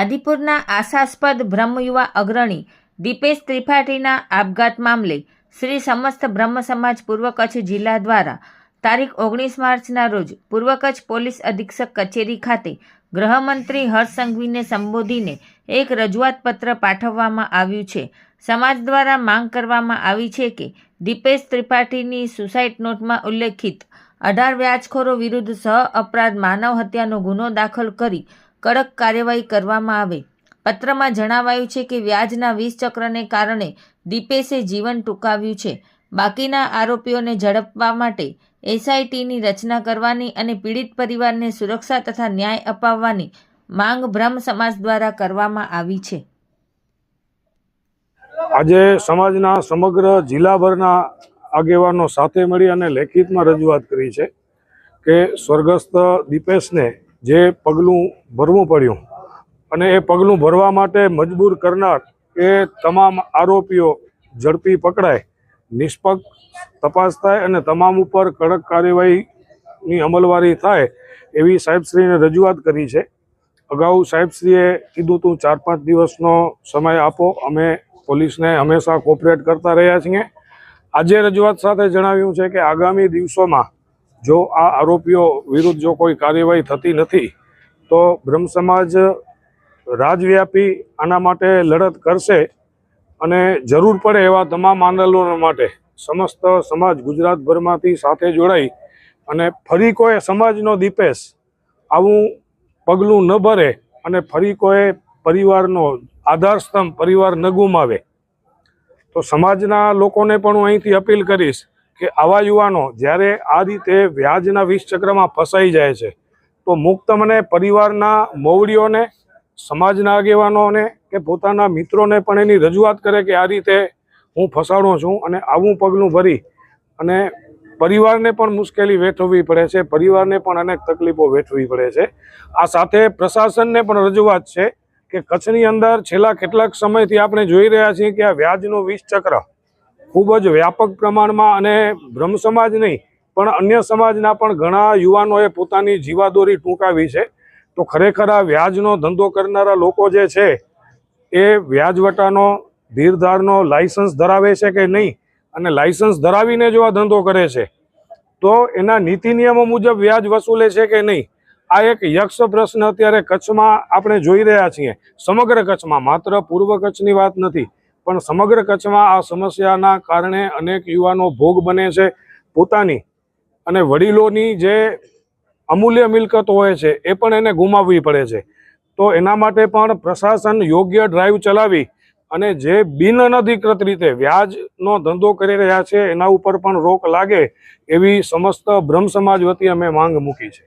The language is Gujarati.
આદિપુરના આશાસ્પદ બ્રહ્મ યુવા અગ્રણી દીપેશ ત્રિપાઠીના આપઘાત મામલે શ્રી સમસ્ત બ્રહ્મ સમાજ પૂર્વ કચ્છ જિલ્લા દ્વારા તારીખ 19 માર્ચના રોજ પૂર્વ કચ્છ પોલીસ અધિક્ષક કચેરી ખાતે ગૃહમંત્રી હર્ષ સંઘવીને સંબોધીને એક રજૂઆત પત્ર પાઠવવામાં આવ્યું છે। સમાજ દ્વારા માંગ કરવામાં આવી છે કે દીપેશ ત્રિપાઠીની સુસાઇડ નોટમાં ઉલ્લેખિત 18 વ્યાજખોરો વિરુદ્ધ સહ અપરાધ માનવ હત્યાનો ગુનો દાખલ કરી કડક કાર્યવાહી કરવામાં આવે। પત્રમાં જણાવાયું છે કે વ્યાજના 20 ચક્રને કારણે દીપેશે જીવન ટૂંકાવ્યું છે। બાકીના આરોપીઓને ઝડપવા માટે એસઆઈટીની રચના કરવાની અને પીડિત પરિવારને સુરક્ષા તથા ન્યાય અપાવવાની માંગ બ્રહ્મ સમાજ દ્વારા કરવામાં આવી છે। આજે સમાજના સમગ્ર જિલ્લાભરના આગેવાનો સાથે મળી અને લેખિતમાં રજૂઆત કરી છે કે સ્વર્ગસ્થ દીપેશને જે પગલું ભરવું પડ્યું અને એ પગલું ભરવા માટે મજબૂર કરનાર એ તમામ આરોપીઓ ઝડપી પકડાય, નિષ્પક્ષ તપાસ થાય અને તમામ ઉપર કડક કાર્યવાહીની અમલવારી થાય એવી સાહેબશ્રીને રજૂઆત કરી છે। અગાઉ સાહેબશ્રીએ કીધું હતું 4-5 દિવસનો સમય આપો, અમે પોલીસને હંમેશા કોઓપરેટ કરતા રહ્યા છીએ। આજે રજૂઆત સાથે જણાવ્યું છે કે આગામી દિવસોમાં જો આ આરોપીઓ વિરુદ્ધ જો કોઈ કાર્યવાહી થતી નથી તો બ્રહ્મ સમાજ રાજવ્યાપી આના માટે લડત કરશે અને જરૂર પડે એવા તમામ આંદોલનો માટે સમસ્ત સમાજ ગુજરાતભરમાંથી સાથે જોડાઈ અને ફરી કોઈ સમાજનો દીપેશ આવું પગલું ન ભરે અને ફરી કોઈ પરિવારનો આધારસ્તંભ પરિવાર ન ગુમાવે તો સમાજના લોકોને પણ હું અહીંથી અપીલ કરીશ કે આવા યુવાનો જ્યારે આ રીતે વ્યાજના 20 ચક્રમાં ફસાઈ જાય છે તો મુક્ત મને પરિવારના મોવડીઓને, સમાજના આગેવાનોને કે પોતાના મિત્રોને પણ એની રજૂઆત કરે કે આ રીતે હું ફસાણો છું અને આવું પગલું ભરી અને પરિવારને પણ મુશ્કેલી વેઠવવી પડે છે, પરિવારને પણ અનેક તકલીફો વેઠવી પડે છે। આ સાથે પ્રશાસનને પણ રજૂઆત છે કે કચ્છની અંદર છેલ્લા કેટલાક સમયથી આપણે જોઈ રહ્યા છીએ કે આ વ્યાજનો 20 ચક્ર ખૂબ જ વ્યાપક પ્રમાણમાં અને બ્રહ્મ સમાજ નહીં પણ અન્ય સમાજના પણ ઘણા યુવાનોએ પોતાની જીવાદોરી ટૂંકાવી છે। તો ખરેખર આ વ્યાજનો ધંધો કરનારા લોકો જે છે એ વ્યાજવટાનો ધીરધારનો લાયસન્સ ધરાવે છે કે નહીં અને લાયસન્સ ધરાવીને જો આ ધંધો કરે છે તો એના નીતિ નિયમો મુજબ વ્યાજ વસૂલે છે કે નહીં, આ એક યક્ષ પ્રશ્ન અત્યારે કચ્છમાં આપણે જોઈ રહ્યા છીએ। સમગ્ર કચ્છમાં, માત્ર પૂર્વ કચ્છની વાત નથી પણ સમગ્ર કચ્છમાં આ સમસ્યાના કારણે અનેક યુવાનો ભોગ બને છે। પોતાની અને વડીલોની જે અમૂલ્ય મિલકતો હોય છે એ પણ એને ગુમાવવી પડે છે। તો એના માટે પણ પ્રશાસન યોગ્ય ડ્રાઈવ ચલાવી અને જે બિન અનધિકૃત રીતે વ્યાજનો ધંધો કરી રહ્યા છે એના ઉપર પણ રોક લાગે એવી સમસ્ત બ્રહ્મ સમાજ વતી અમે માંગ મૂકી છે।